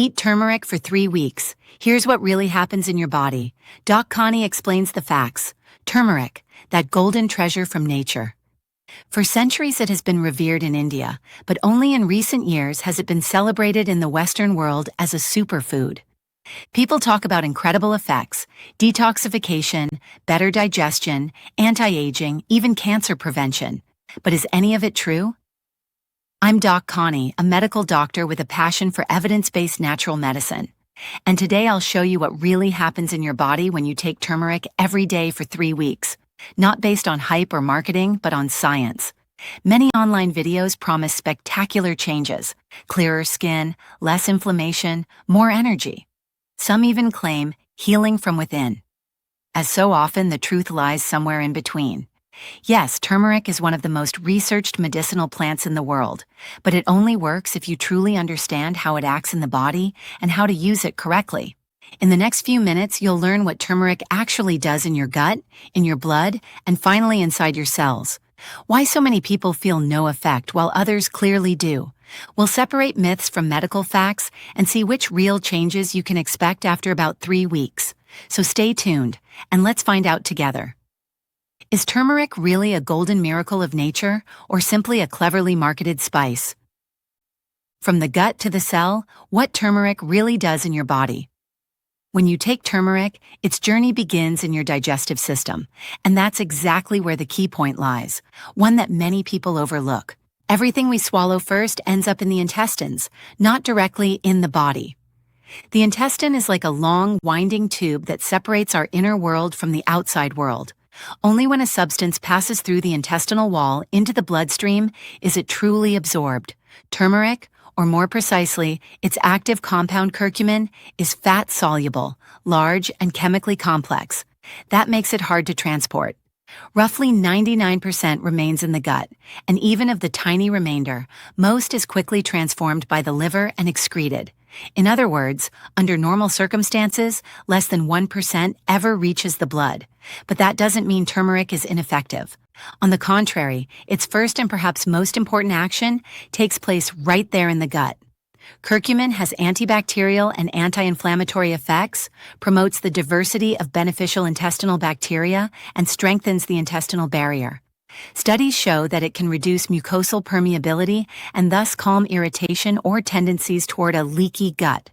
Eat turmeric for 3 weeks. Here's what really happens in your body. DocConny explains the facts. Turmeric, that golden treasure from nature. For centuries it has been revered in India, but only in recent years has it been celebrated in the Western world as a superfood. People talk about incredible effects: detoxification, better digestion, anti-aging, even cancer prevention. But is any of it true? I'm DocConny, a medical doctor with a passion for evidence-based natural medicine. And today I'll show you what really happens in your body when you take turmeric every day for 3 weeks. Not based on hype or marketing, but on science. Many online videos promise spectacular changes: clearer skin, less inflammation, more energy. Some even claim healing from within. As so often, the truth lies somewhere in between. Yes, turmeric is one of the most researched medicinal plants in the world, but it only works if you truly understand how it acts in the body and how to use it correctly. In the next few minutes, you'll learn what turmeric actually does in your gut, in your blood, and finally inside your cells. Why so many people feel no effect while others clearly do. We'll separate myths from medical facts and see which real changes you can expect after about 3 weeks. So stay tuned, and let's find out together. Is turmeric really a golden miracle of nature, or simply a cleverly marketed spice? From the gut to the cell, what turmeric really does in your body. When you take turmeric, its journey begins in your digestive system, and that's exactly where the key point lies, one that many people overlook. Everything we swallow first ends up in the intestines, not directly in the body. The intestine is like a long, winding tube that separates our inner world from the outside world. Only when a substance passes through the intestinal wall into the bloodstream is it truly absorbed. Turmeric, or more precisely, its active compound curcumin, is fat-soluble, large, and chemically complex. That makes it hard to transport. Roughly 99% remains in the gut, and even of the tiny remainder, most is quickly transformed by the liver and excreted. In other words, under normal circumstances, less than 1% ever reaches the blood. But that doesn't mean turmeric is ineffective. On the contrary, its first and perhaps most important action takes place right there in the gut. Curcumin has antibacterial and anti-inflammatory effects, promotes the diversity of beneficial intestinal bacteria, and strengthens the intestinal barrier. Studies show that it can reduce mucosal permeability and thus calm irritation or tendencies toward a leaky gut.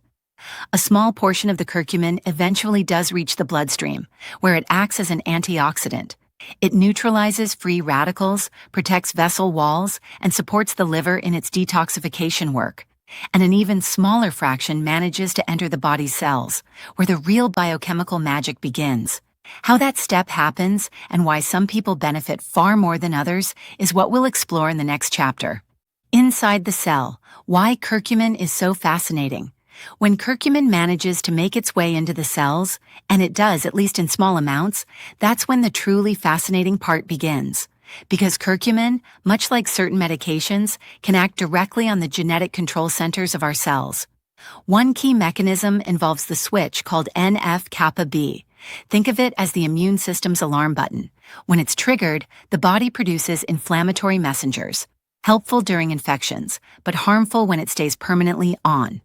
A small portion of the curcumin eventually does reach the bloodstream, where it acts as an antioxidant. It neutralizes free radicals, protects vessel walls, and supports the liver in its detoxification work. And an even smaller fraction manages to enter the body's cells, where the real biochemical magic begins. How that step happens and why some people benefit far more than others is what we'll explore in the next chapter. Inside the cell, why curcumin is so fascinating. When curcumin manages to make its way into the cells, and it does at least in small amounts, that's when the truly fascinating part begins. Because curcumin, much like certain medications, can act directly on the genetic control centers of our cells. One key mechanism involves the switch called NF-kappa B. Think of it as the immune system's alarm button. When it's triggered, the body produces inflammatory messengers, helpful during infections, but harmful when it stays permanently on.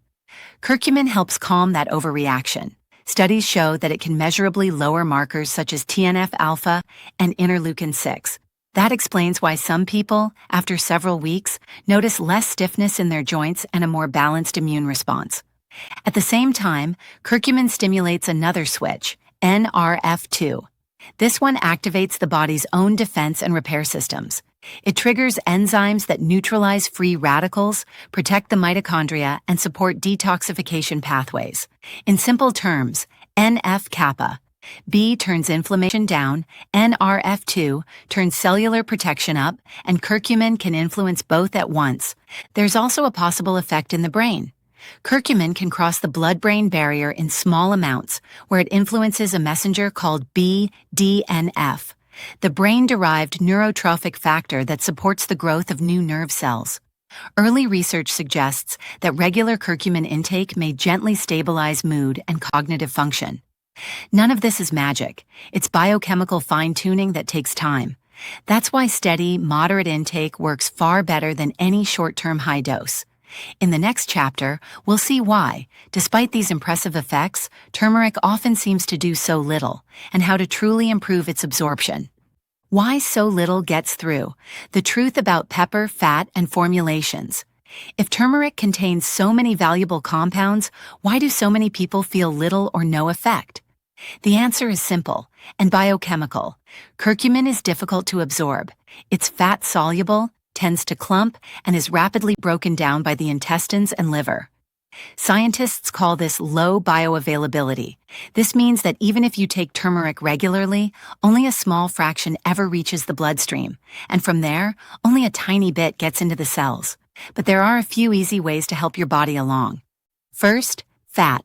Curcumin helps calm that overreaction. Studies show that it can measurably lower markers such as TNF-alpha and interleukin-6. That explains why some people, after several weeks, notice less stiffness in their joints and a more balanced immune response. At the same time, curcumin stimulates another switch, NRF2. This one activates the body's own defense and repair systems. It triggers enzymes that neutralize free radicals, protect the mitochondria, and support detoxification pathways. In simple terms, NF-kappa. B turns inflammation down, NRF2 turns cellular protection up, and curcumin can influence both at once. There's also a possible effect in the brain. Curcumin can cross the blood-brain barrier in small amounts, where it influences a messenger called BDNF, the brain-derived neurotrophic factor that supports the growth of new nerve cells. Early research suggests that regular curcumin intake may gently stabilize mood and cognitive function. None of this is magic. It's biochemical fine-tuning that takes time. That's why steady, moderate intake works far better than any short-term high dose. In the next chapter, we'll see why, despite these impressive effects, turmeric often seems to do so little, and how to truly improve its absorption. Why so little gets through? The truth about pepper, fat, and formulations. If turmeric contains so many valuable compounds, why do so many people feel little or no effect? The answer is simple and biochemical. Curcumin is difficult to absorb. It's fat-soluble, tends to clump, and is rapidly broken down by the intestines and liver. Scientists call this low bioavailability. This means that even if you take turmeric regularly, only a small fraction ever reaches the bloodstream, and from there, only a tiny bit gets into the cells. But there are a few easy ways to help your body along. First, fat.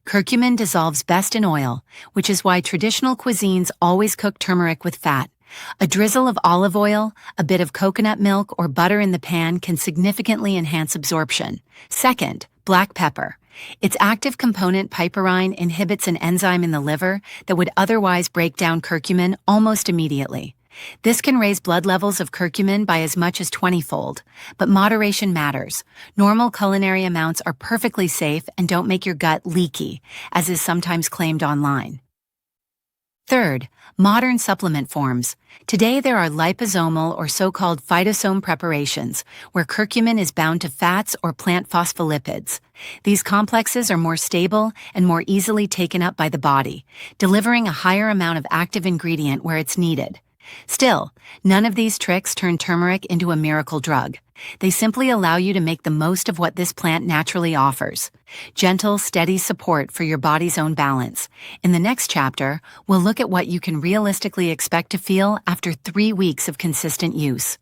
Curcumin dissolves best in oil, which is why traditional cuisines always cook turmeric with fat. A drizzle of olive oil, a bit of coconut milk, or butter in the pan can significantly enhance absorption. Second, black pepper. Its active component piperine inhibits an enzyme in the liver that would otherwise break down curcumin almost immediately. This can raise blood levels of curcumin by as much as 20-fold, but moderation matters. Normal culinary amounts are perfectly safe and don't make your gut leaky, as is sometimes claimed online. Third, modern supplement forms. Today there are liposomal or so-called phytosome preparations, where curcumin is bound to fats or plant phospholipids. These complexes are more stable and more easily taken up by the body, delivering a higher amount of active ingredient where it's needed. Still, none of these tricks turn turmeric into a miracle drug. They simply allow you to make the most of what this plant naturally offers. Gentle, steady support for your body's own balance. In the next chapter, we'll look at what you can realistically expect to feel after 3 weeks of consistent use.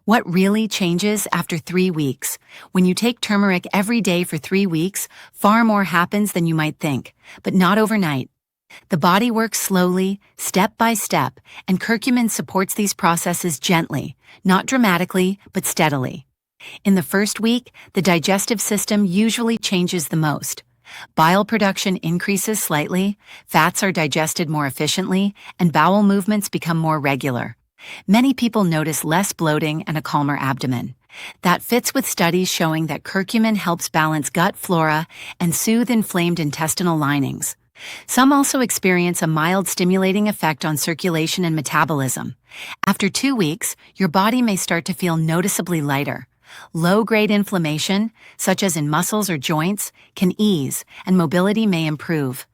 What really changes after 3 weeks? When you take turmeric every day for 3 weeks, far more happens than you might think, but not overnight. The body works slowly, step by step, and curcumin supports these processes gently, not dramatically, but steadily. In the first week, the digestive system usually changes the most. Bile production increases slightly, fats are digested more efficiently, and bowel movements become more regular. Many people notice less bloating and a calmer abdomen. That fits with studies showing that curcumin helps balance gut flora and soothe inflamed intestinal linings. Some also experience a mild stimulating effect on circulation and metabolism. After 2 weeks, your body may start to feel noticeably lighter. Low-grade inflammation, such as in muscles or joints, can ease, and mobility may improve.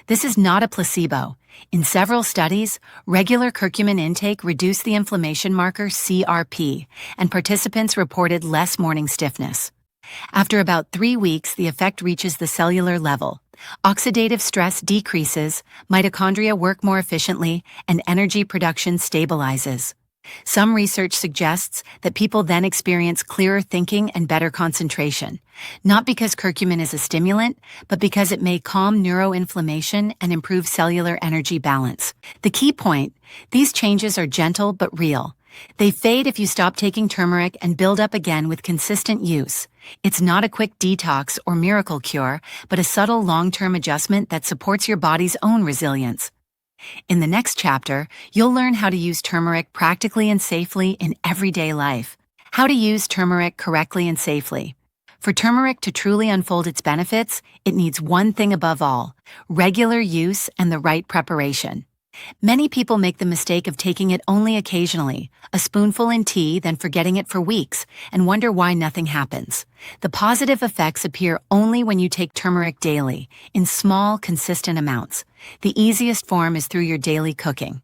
This is not a placebo. In several studies, regular curcumin intake reduced the inflammation marker CRP, and participants reported less morning stiffness. After about 3 weeks, the effect reaches the cellular level. Oxidative stress decreases, mitochondria work more efficiently, and energy production stabilizes. Some research suggests that people then experience clearer thinking and better concentration, not because curcumin is a stimulant, but because it may calm neuroinflammation and improve cellular energy balance. The key point: these changes are gentle but real. They fade if you stop taking turmeric and build up again with consistent use. It's not a quick detox or miracle cure, but a subtle long-term adjustment that supports your body's own resilience. In the next chapter, you'll learn how to use turmeric practically and safely in everyday life. How to use turmeric correctly and safely. For turmeric to truly unfold its benefits, it needs one thing above all: regular use and the right preparation. Many people make the mistake of taking it only occasionally, a spoonful in tea, then forgetting it for weeks, and wonder why nothing happens. The positive effects appear only when you take turmeric daily, in small, consistent amounts. The easiest form is through your daily cooking.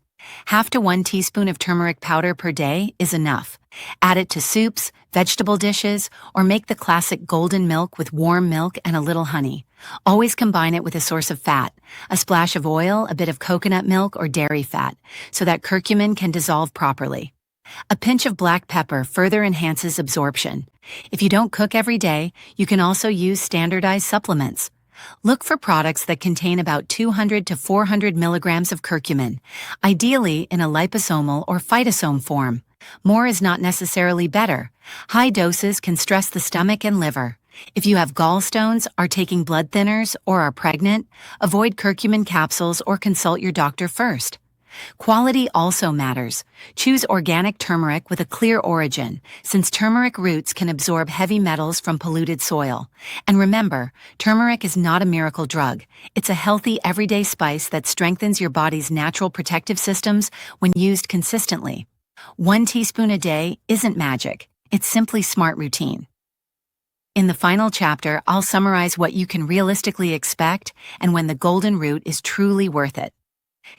1/2 to 1 teaspoon of turmeric powder per day is enough. Add it to soups, vegetable dishes, or make the classic golden milk with warm milk and a little honey. Always combine it with a source of fat, a splash of oil, a bit of coconut milk or dairy fat, so that curcumin can dissolve properly. A pinch of black pepper further enhances absorption. If you don't cook every day, you can also use standardized supplements. Look for products that contain about 200 to 400 milligrams of curcumin, ideally in a liposomal or phytosome form. More is not necessarily better. High doses can stress the stomach and liver. If you have gallstones, are taking blood thinners, or are pregnant, avoid curcumin capsules or consult your doctor first. Quality also matters. Choose organic turmeric with a clear origin, since turmeric roots can absorb heavy metals from polluted soil. And remember, turmeric is not a miracle drug. It's a healthy, everyday spice that strengthens your body's natural protective systems when used consistently. 1 teaspoon a day isn't magic. It's simply smart routine. In the final chapter, I'll summarize what you can realistically expect and when the golden root is truly worth it.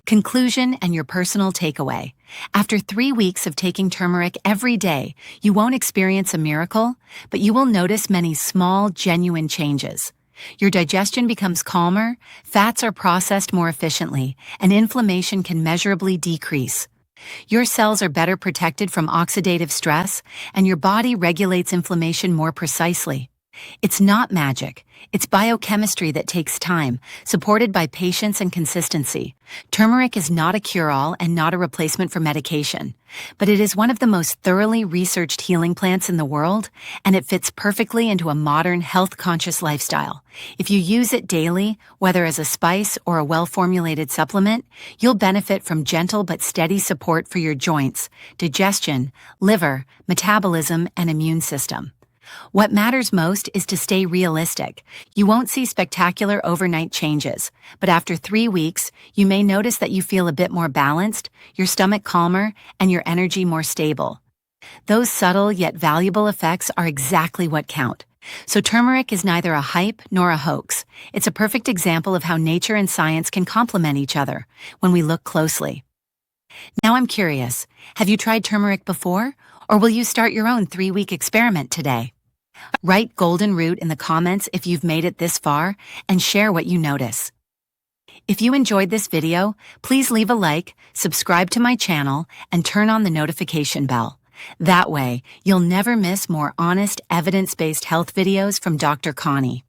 Conclusion and your personal takeaway. After 3 weeks of taking turmeric every day, you won't experience a miracle, but you will notice many small, genuine changes. Your digestion becomes calmer, fats are processed more efficiently, and inflammation can measurably decrease. Your cells are better protected from oxidative stress, and your body regulates inflammation more precisely. It's not magic. It's biochemistry that takes time, supported by patience and consistency. Turmeric is not a cure-all and not a replacement for medication, but it is one of the most thoroughly researched healing plants in the world, and it fits perfectly into a modern, health-conscious lifestyle. If you use it daily, whether as a spice or a well-formulated supplement, you'll benefit from gentle but steady support for your joints, digestion, liver, metabolism, and immune system. What matters most is to stay realistic. You won't see spectacular overnight changes, but after 3 weeks, you may notice that you feel a bit more balanced, your stomach calmer, and your energy more stable. Those subtle yet valuable effects are exactly what count. So turmeric is neither a hype nor a hoax. It's a perfect example of how nature and science can complement each other when we look closely. Now I'm curious, have you tried turmeric before, or will you start your own 3-week experiment today? Write golden root in the comments if you've made it this far and share what you notice. If you enjoyed this video, please leave a like, subscribe to my channel, and turn on the notification bell. That way, you'll never miss more honest, evidence-based health videos from Dr. Conny.